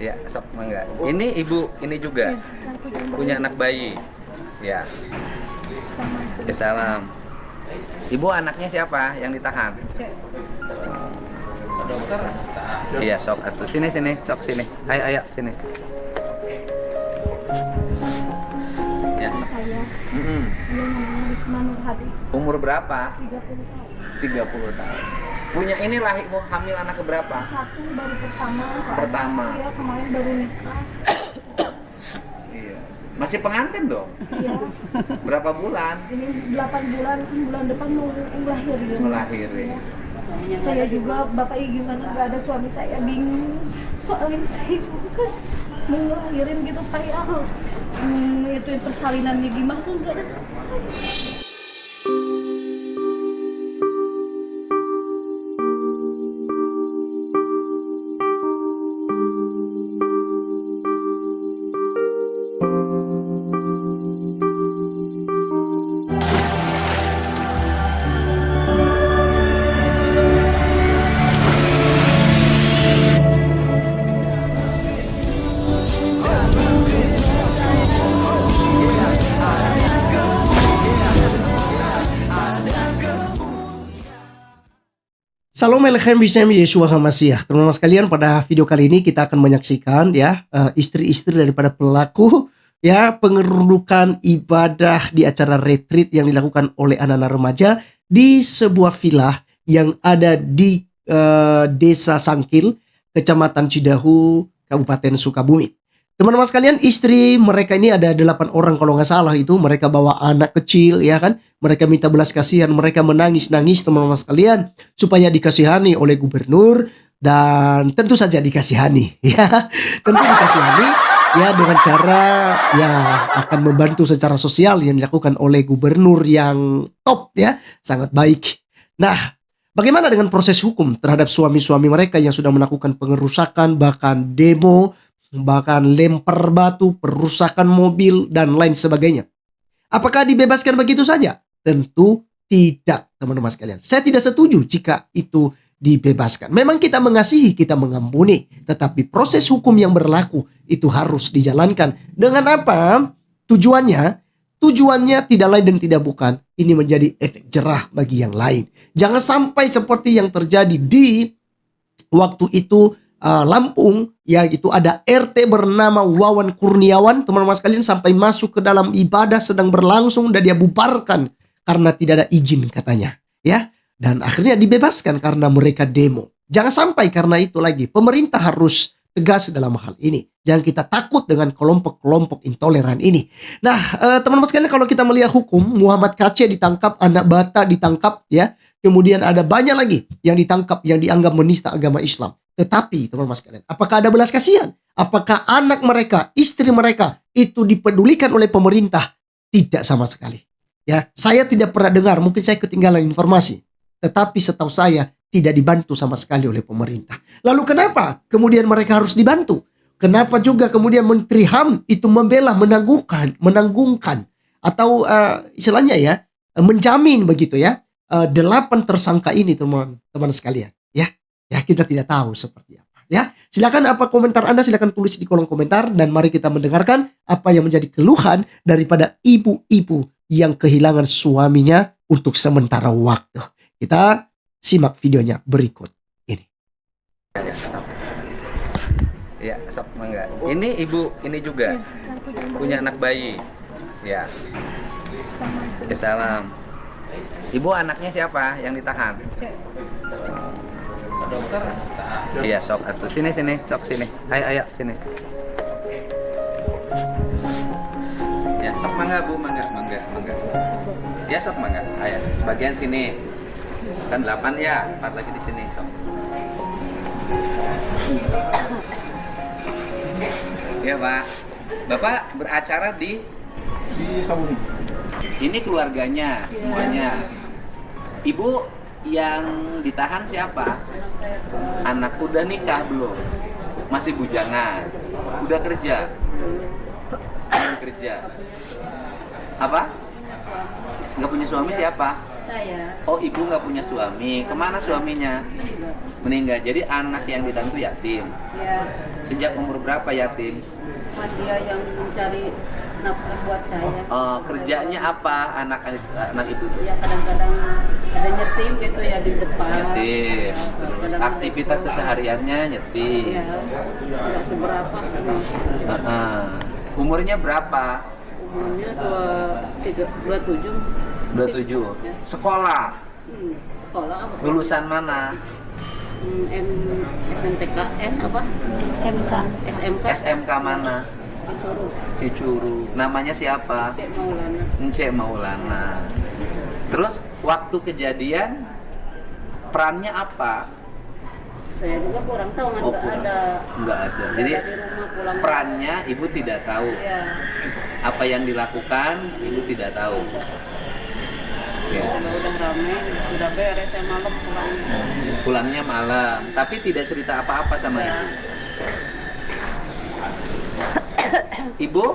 Ya, sok mangga. Ini ibu, ini juga punya anak bayi. Ya. Ya, salam. Ibu anaknya siapa yang ditahan? Iya, sok atuh. Sini, sok sini. Ayo, sini. Ya, sok. Saya, dia namanya Risma Nurhadi. Umur berapa? 30 tahun. 30 tahun. Punya ini lahir mau hamil anak keberapa? Satu baru pertama. Pertama. Dia kemarin baru nikah. Iya. Masih pengantin dong? Iya. Berapa bulan? Ini 8 bulan, bulan depan mau melahirkan. Melahirkan. Ya. Saya juga, bapaknya gimana, nggak ada suami, saya bingung. Soalnya saya juga kan mau ngelahirin gitu kayak itu persalinannya gimana, nggak ada suami saya. Salam Elechem Bishem Yeshua HaMashiach. Teman-teman sekalian, pada video kali ini kita akan menyaksikan ya istri-istri daripada pelaku ya pengerudukan ibadah di acara retreat yang dilakukan oleh anak-anak remaja di sebuah villa yang ada di Desa Sangkil, Kecamatan Cidahu, Kabupaten Sukabumi. Teman-teman sekalian, istri mereka ini ada 8 orang kalau nggak salah itu. Mereka bawa anak kecil ya kan. Mereka minta belas kasihan. Mereka menangis-nangis teman-teman sekalian. Supaya dikasihani oleh gubernur. Dan tentu saja dikasihani ya. Tentu dikasihani ya dengan cara ya akan membantu secara sosial yang dilakukan oleh gubernur yang top ya. Sangat baik. Nah, bagaimana dengan proses hukum terhadap suami-suami mereka yang sudah melakukan pengerusakan, bahkan demo, bahkan lempar batu, perusakan mobil, dan lain sebagainya? Apakah dibebaskan begitu saja? Tentu tidak, teman-teman sekalian. Saya tidak setuju jika itu dibebaskan. Memang kita mengasihi, kita mengampuni, tetapi proses hukum yang berlaku itu harus dijalankan. Dengan apa? Tujuannya tidak lain dan tidak bukan, ini menjadi efek jerah bagi yang lain. Jangan sampai seperti yang terjadi di waktu itu Lampung, ya itu ada RT bernama Wawan Kurniawan, teman-teman sekalian, sampai masuk ke dalam ibadah sedang berlangsung dan dia bubarkan karena tidak ada izin katanya, ya. Dan akhirnya dibebaskan karena mereka demo. Jangan sampai karena itu lagi. Pemerintah harus tegas dalam hal ini. Jangan kita takut dengan kelompok-kelompok intoleran ini. Nah, teman-teman sekalian, kalau kita melihat hukum, Muhammad KC ditangkap, anak Bata ditangkap, ya. Kemudian ada banyak lagi yang ditangkap yang dianggap menista agama Islam. Tetapi teman-teman sekalian, apakah ada belas kasihan? Apakah anak mereka, istri mereka itu dipedulikan oleh pemerintah? Tidak sama sekali. Ya, saya tidak pernah dengar, mungkin saya ketinggalan informasi. Tetapi setahu saya tidak dibantu sama sekali oleh pemerintah. Lalu kenapa kemudian mereka harus dibantu? Kenapa juga kemudian Menteri HAM itu membela, menanggungkan atau istilahnya ya menjamin begitu ya 8 tersangka ini teman-teman sekalian, ya. Ya, kita tidak tahu seperti apa, ya. Silakan apa komentar Anda, silakan tulis di kolom komentar dan mari kita mendengarkan apa yang menjadi keluhan daripada ibu-ibu yang kehilangan suaminya untuk sementara waktu. Kita simak videonya berikut ini. Ya, sok mangga. Ini ibu, ini juga punya anak bayi. Ya. Ya, salam. Ibu anaknya siapa yang ditahan? Iya, sok atuh. Sini, sok sini. Ayo, sini. Ya, sok mangga Bu, mangga. Ya, sok mangga. Ayo, sebagian sini. Kan 8 ya, 4 lagi di sini, sok. Ya, Pak. Bapak beracara di Sukabumi. Ini keluarganya semuanya. Ibu yang ditahan siapa? Anak udah nikah belum? Masih bujangan? Udah kerja? Belum kerja. Apa? Nggak punya suami siapa? saya. Oh, ibu nggak punya suami. Kemana suaminya? Meninggal. Jadi anak yang ditantu yatim. Ya, Sejak umur berapa yatim? dia yang mencari nafkah buat saya. Kerjanya apa anak ibu itu? Ya kadang-kadang ada nyetim gitu ya di depan. Nyetim. Terus aktivitas kesehariannya nyetim. Ya, nggak seberapa sih. Umurnya berapa? Umurnya 27. 27. Sekolah. Sekolah apa? Lulusan mana? SMTKN apa? SMK. SMK mana? Disuruh Cicuru. Namanya siapa? Cek Maulana. Encik Maulana. Terus waktu kejadian perannya apa? Saya juga kurang tahu, nggak kurang. ada. Nggak ada. Jadi Ada di rumah pulang. perannya ibu tidak tahu. Ya, Apa yang dilakukan ibu tidak tahu. Ya. kalau udah rame, udah beres saya malam pulang. Pulangnya malam, tapi tidak cerita apa-apa sama Ya. ibu. Ibu?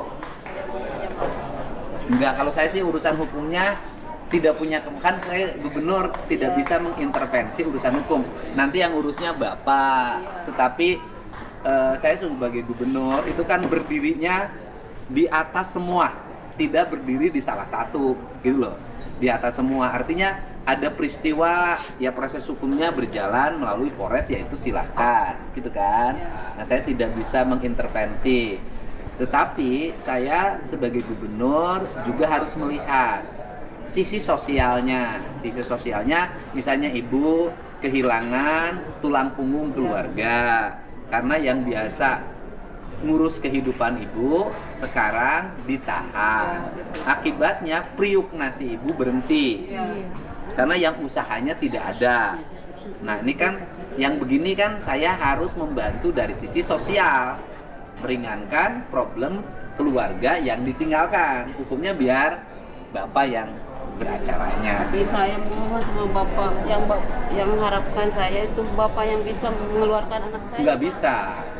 Enggak, kalau saya sih urusan hukumnya tidak punya, kan saya gubernur tidak bisa mengintervensi urusan hukum. Nanti yang urusnya bapak. Tetapi saya sebagai gubernur itu kan berdirinya di atas semua, tidak berdiri di salah satu, gitu loh. Di atas semua, artinya ada peristiwa, ya proses hukumnya berjalan melalui Polres, yaitu silahkan, gitu kan. Nah, saya tidak bisa mengintervensi. Tetapi saya sebagai gubernur juga harus melihat sisi sosialnya. Sisi sosialnya misalnya ibu kehilangan tulang punggung keluarga karena yang biasa ngurus kehidupan ibu sekarang ditahan. Akibatnya priuk nasi ibu berhenti karena yang usahanya tidak ada. Nah, ini kan yang begini kan saya harus membantu dari sisi sosial, meringankan problem keluarga yang ditinggalkan. Hukumnya biar bapak yang beracaranya. Tapi saya mohon sama bapak yang mengharapkan saya itu bapak yang bisa mengeluarkan anak saya. Nggak bisa,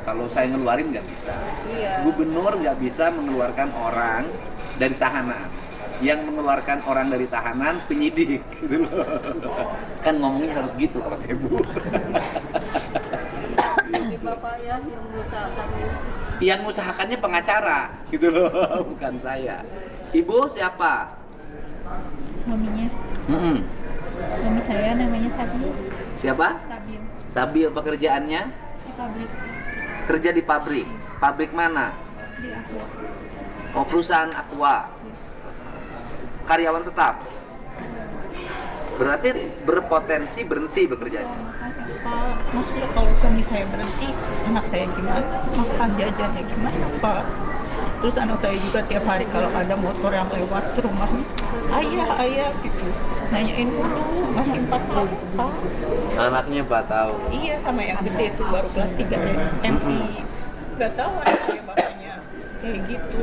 kalau saya ngeluarin nggak bisa. Iya. Gubernur nggak bisa mengeluarkan orang dari tahanan. Yang mengeluarkan orang dari tahanan penyidik, gitu loh. Kan ngomongnya harus gitu kalau saya bu. Jadi bapak ya yang mengusahakan. Yang mengusahakannya pengacara, gitu loh, bukan saya. Ibu siapa? Suaminya. Mm-mm. Suami saya namanya Sabil. Siapa? Sabil Sabil. Pekerjaannya di pabrik kerja di pabrik. Pabrik mana? di Aqua. Oh, perusahaan Aqua. Karyawan tetap. Berarti berpotensi berhenti bekerjanya. Makanya Pak, maksudnya kalau suami saya berhenti, anak saya gimana? Makan jajannya gimana Pak? Terus anak saya juga tiap hari kalau ada motor yang lewat ke rumahnya, ayah gitu, nanyain dulu, masih 4 tahun Pak. Anaknya 4 tahun. Iya, sama yang gede itu baru kelas 3 MI. Gak tahu anak saya bapaknya kayak gitu.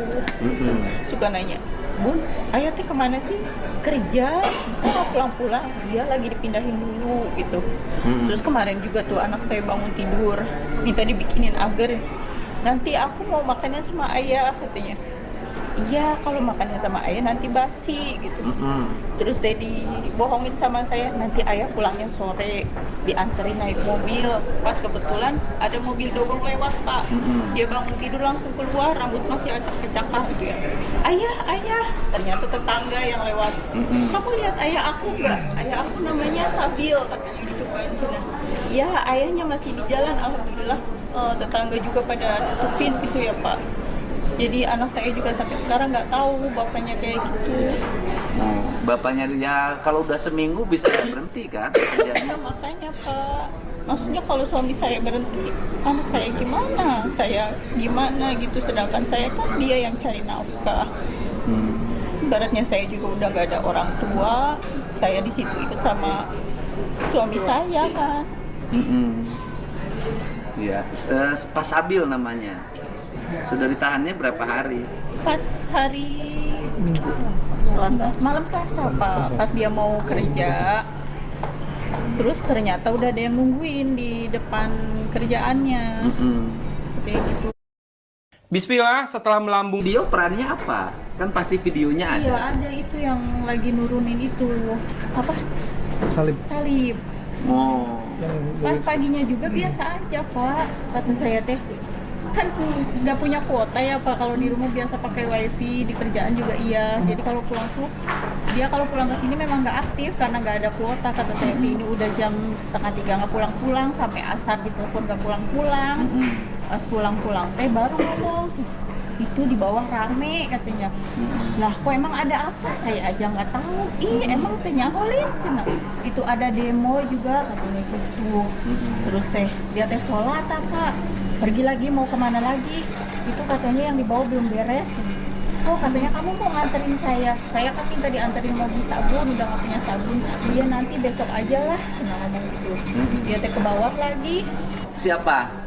Suka nanya, Bun, ayah teh kemana sih? Kerja, kok pulang-pulang? Iya, lagi dipindahin dulu gitu. Terus kemarin juga tuh anak saya bangun tidur, minta dibikinin agar. Nanti aku mau makannya sama ayah, katanya. Iya, kalau makannya sama ayah nanti basi gitu. Terus dia dibohongin sama saya, nanti ayah pulangnya sore, dianterin naik mobil. Pas kebetulan ada mobil dobong lewat Pak. Dia bangun tidur langsung keluar, rambut masih acak-acakan gitu ya. Ayah, ternyata tetangga yang lewat. Kamu lihat ayah aku nggak? Ayah aku namanya Sabil, katanya gitu kan. Iya, ayahnya masih di jalan, alhamdulillah. Tetangga juga pada nutupin gitu ya Pak. Jadi anak saya juga sampai sekarang nggak tahu bapaknya kayak gitu. Bapaknya ya kalau udah seminggu bisa berhenti kan Ya, kerjanya. makanya Pak, maksudnya kalau suami saya berhenti, anak saya gimana? Saya gimana gitu, sedangkan saya kan dia yang cari nafkah. Ibaratnya saya juga udah nggak ada orang tua, saya di situ ikut sama suami saya kan. Ya, Pak Sabil namanya. Sudah ditahannya berapa hari? Pas hari malam Selasa Pak, pas dia mau kerja, terus ternyata udah ada yang nungguin di depan kerjaannya. Kayak gitu. Bismillah, setelah melambung Video perannya apa? Kan pasti videonya ada. Iya, ada itu yang lagi nurunin itu apa? Salib. Salib. Oh. Pas paginya juga biasa aja, Pak. Kata saya teh, kan nggak punya kuota ya Pak, kalau di rumah biasa pakai wifi, di kerjaan juga iya. Jadi kalau pulang tuh dia kalau pulang ke sini memang nggak aktif karena nggak ada kuota. Kata saya ini udah jam 2:30 nggak pulang-pulang, sampai asar ditelepon nggak pulang-pulang. Pas pulang-pulang teh baru ngomong itu di bawah rame katanya. Lah kok emang ada apa, saya aja nggak tahu. Ih emang teh nyaholin cina itu ada demo juga katanya gitu. Terus teh dia teh sholat apa, pergi lagi mau kemana lagi, itu katanya yang dibawa belum beres. Oh katanya kamu mau nganterin saya kan minta dianterin mobil sabun, udah nggak punya sabun. Dia nanti besok aja lah cina ngomong gitu. Dia teh ke bawah lagi. Siapa?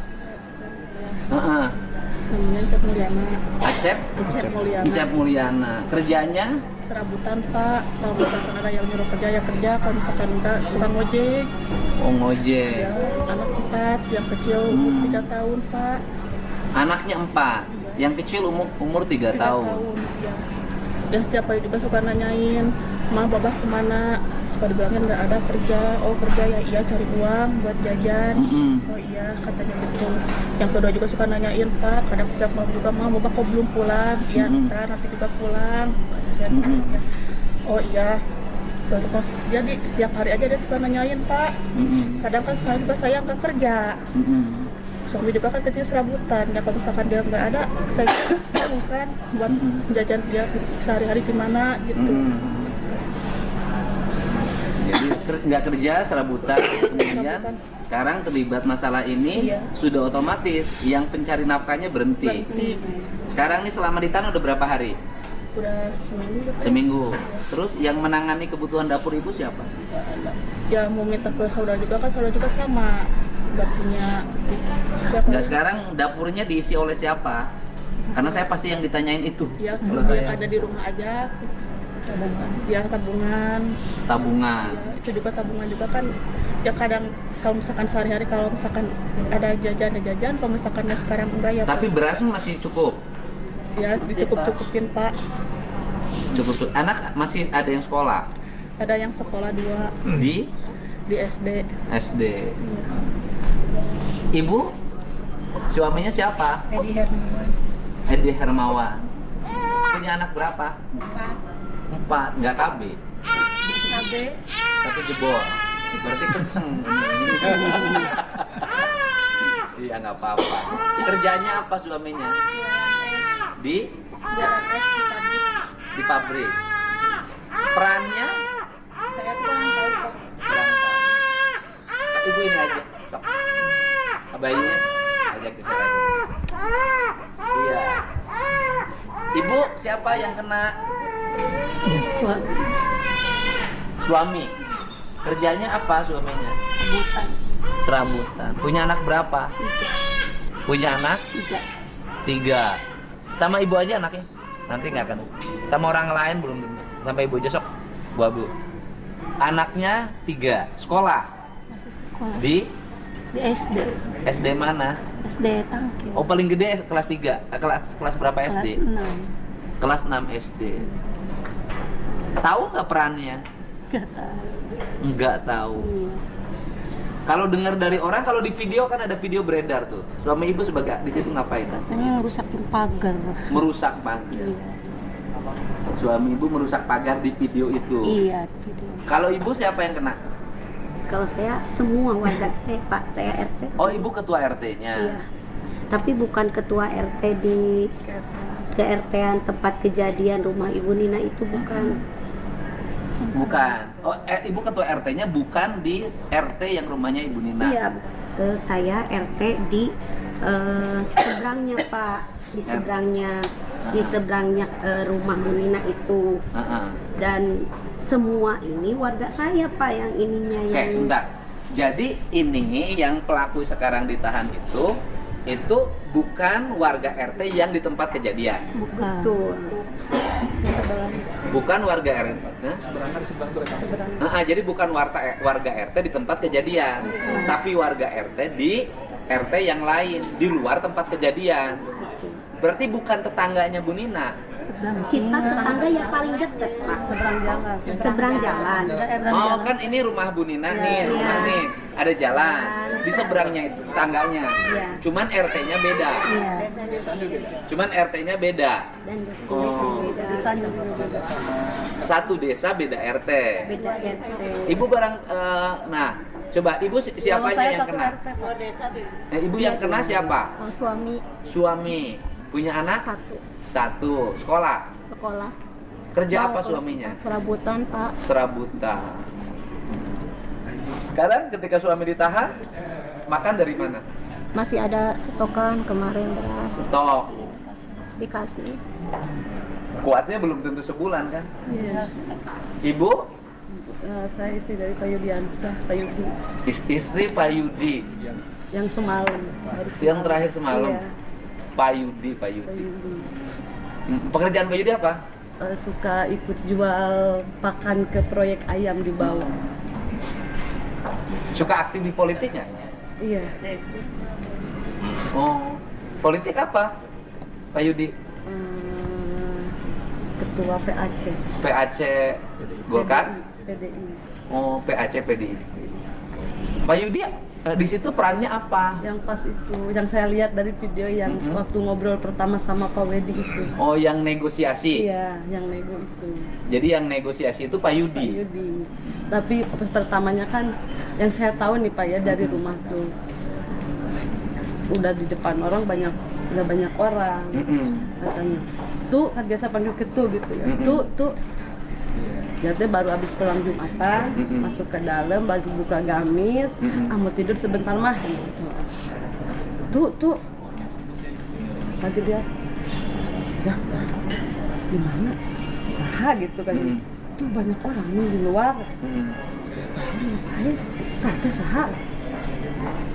Namanya Cep Mulyana. Acep? Cep Mulyana. Acep Mulyana. Kerjanya? Serabutan Pak. Kalau misalkan ada yang nyuruh kerja ya kerja. Kalau misalkan enggak suka ngojek. Oh, ngojek. Ya, anak 4, yang kecil 3 tahun Pak. Anaknya 4, yang kecil umur 3 tahun. Ya. Dan setiap hari juga suka nanyain, "Ma, Babah kemana?" Suka dibilangin nggak ada kerja. Oh kerja ya iya, cari uang buat jajan. Oh iya katanya gitu. Yang kedua juga suka nanyain Pak, kadang setiap malam juga, "Ma, Babah kok belum pulang?" Iya ntar nanti juga pulang. Saya tanya, oh iya. Terus jadi setiap hari aja dia suka nanyain Pak. Kadang kan sekarang juga saya nggak kerja. Suami juga kan kerja serabutan. Ya kalau misalkan dia nggak ada, saya bukan buat jajan dia sehari-hari gimana gitu. Jadi nggak kerja serabutan, kemudian sekarang terlibat masalah ini, Iya. sudah otomatis yang pencari nafkahnya berhenti. Sekarang nih selama ditahan udah berapa hari? Udah seminggu gitu. Seminggu. Terus yang menangani kebutuhan dapur ibu siapa? Ya mau minta ke saudara juga kan, saudara juga sama nggak punya. Nggak, sekarang dapurnya diisi oleh siapa? Karena saya pasti yang ditanyain itu. Ya Kalau kalau saya yang ada di rumah aja ya tabungan. tabungan. Ya, itu juga tabungan juga kan ya kadang kalau misalkan sehari-hari kalau misalkan ada jajan kalau misalkan sekarang enggak ya Tapi Pak. beras masih cukup. Ya dicukup-cukupin Pak. Cukup. Anak masih ada yang sekolah Ada yang sekolah 2 di di SD. SD. Ibu, suaminya siapa? Edi Hermawan. Edi Hermawan. Punya anak berapa? 4. Nggak KB. KB. Tapi jebol. Berarti kenceng. Iya nggak apa-apa. Kerjanya apa suaminya? Di pabrik. Perannya? Saya kurang tahu Pak. Kurang tahu. Sok, ibu ini aja. Sok. Bayinya ajak ke sana. Iya. Ibu siapa yang kena? Suami. Kerjanya apa suaminya? Serabutan. Punya anak berapa? Punya anak? 3. Sama ibu aja anaknya? Nanti nggak akan. Sama orang lain belum tentu. Sampai ibu aja sok. Bu Abu. Anaknya 3. Sekolah? Masih sekolah Di di SD. SD mana? SD Tangkil. Oh paling gede kelas 3. Kelas berapa Kelas SD? 6. Kelas 6 SD. Tahu nggak perannya? Gak tahu. Nggak tahu. Iya. Kalau dengar dari orang, kalau di video kan ada video beredar tuh. Suami ibu sebagai di situ ngapain? Katanya ngerusakin pagar. Merusak pagar. Iya. Suami ibu merusak pagar di video itu. Iya, video. Kalau ibu siapa yang kena? Kalau saya semua warga saya Pak, saya RT. Oh ibu ketua RT-nya. Iya. Tapi bukan ketua RT di ke-RT-an tempat kejadian rumah Ibu Nina itu bukan. Bukan. Oh ibu ketua RT-nya bukan di RT yang rumahnya Ibu Nina. Iya. Saya RT di seberangnya Pak, di seberangnya rumah Bu Nina itu. Dan semua ini warga saya Pak yang ininya Oke, yang. sebentar. Jadi ini yang pelaku sekarang ditahan itu bukan warga RT yang di tempat kejadian. Bukan. Betul. Bukan warga RT. Jadi bukan warga RT di tempat kejadian, tapi warga RT di RT yang lain di luar tempat kejadian. Berarti bukan tetangganya Bu Nina. Kita tetangga yang paling dekat, Pak. Seberang jalan. Seberang jalan. Oh, kan ini rumah Bu Nina nih, rumah Iya. nih. Ada jalan. Di seberangnya itu tetangganya. Iya. Cuman RT-nya beda. Iya. Cuman RT-nya beda. Dan Oh. beda. Satu desa beda RT. Beda RT. Ibu barang nah, coba Ibu siapanya yang kena? Ibu yang kena siapa? Oh, suami Suami. Punya anak? Satu. Sekolah. sekolah. Kerja apa suaminya? Serabutan, Pak. Serabutan. Sekarang ketika suami ditahan, makan dari mana? Masih ada stokan kemarin beras Stok. dikasih. Kuatnya belum tentu sebulan kan? Iya. Ibu, Saya istri dari Pak Yudiansa, Pak Yudi. istri Pak Yudi. Yang semalam. Yang terakhir semalam. Iya, Pak Yudi. Pak Yudi. Pekerjaan Pak Yudi apa? Suka ikut jual pakan ke proyek ayam di bawah. Suka aktif di politik nggak? Iya. Oh, politik apa? Pak Yudi? Ketua PAC. PAC Golkar? PDI. Oh, PAC PDI. Pak Yudi di situ perannya apa? Yang pas itu, yang saya lihat dari video yang waktu ngobrol pertama sama Pak Wedi itu. Oh, yang negosiasi. Iya, yang nego itu. Jadi yang negosiasi itu Pak Pak Yudi. Yudi. Tapi pertamanya kan yang saya tahu nih Pak ya dari rumah tuh udah di depan orang udah banyak orang katanya. Tuh kan biasa panggil ketu gitu ya. Tuh. Ya teh baru habis pulang Jumatan, masuk ke dalam, baru buka gamis, mau tidur sebentar mah gitu. Tuh. Tadi dia, ya gimana? Saha gitu kan. Tuh banyak orang nih di luar. Ngapain? Sate saha?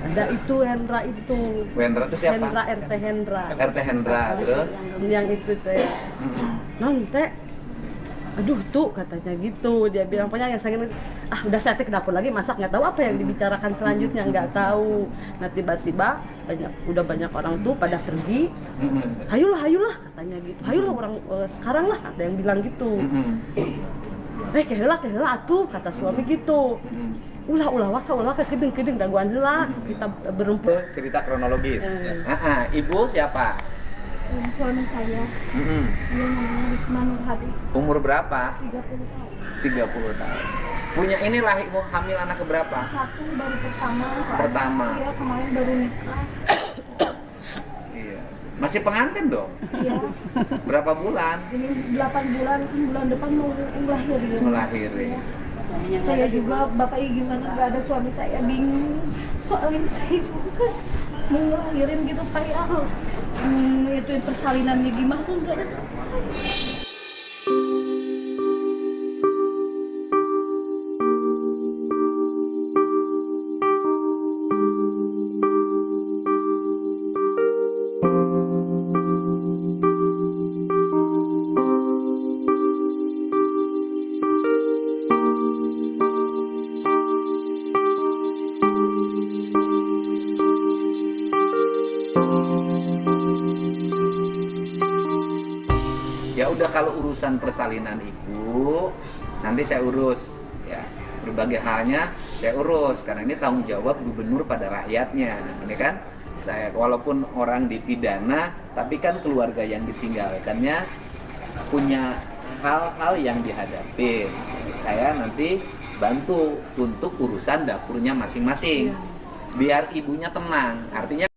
Ada itu Hendra itu. Wendra itu siapa? Hendra RT Hendra. RT Hendra, terus? Yang itu teh. Non teh. Aduh tuh katanya gitu, dia bilang pokoknya yang saya udah saya ke dapur lagi masak, nggak tahu apa yang dibicarakan selanjutnya, nggak tahu. Nah tiba-tiba udah banyak orang tuh pada pergi, hayulah katanya gitu, hayulah orang sekarang lah, ada yang bilang gitu. Keheula atuh kata suami gitu. Ulah waka kedeng daguan heula kita berempat. Cerita kronologis. Ibu siapa? Suami saya, dia namanya Risma Nurhadi, Umur berapa? 30 tahun. 30 tahun. Punya ini lahir mau hamil anak keberapa? Satu baru pertama. soalnya Pertama. Dia kemarin baru nikah. Iya. Masih pengantin dong? Iya. Berapa bulan? Ini 8 bulan, kan bulan depan mau ngelahirin. Ngelahirin. Iya. Saya juga, Bapak gimana nggak ada suami saya, bingung. Soalnya saya juga kan mau ngelahirin gitu kayak itu persalinannya gimana tuh nggak ada suami saya. Ya udah, kalau urusan persalinan Ibu nanti saya urus ya, berbagai halnya saya urus karena ini tanggung jawab gubernur pada rakyatnya. Ini kan saya walaupun orang dipidana tapi kan keluarga yang ditinggalkannya punya hal-hal yang dihadapi. Saya nanti bantu untuk urusan dapurnya masing-masing biar ibunya tenang. Artinya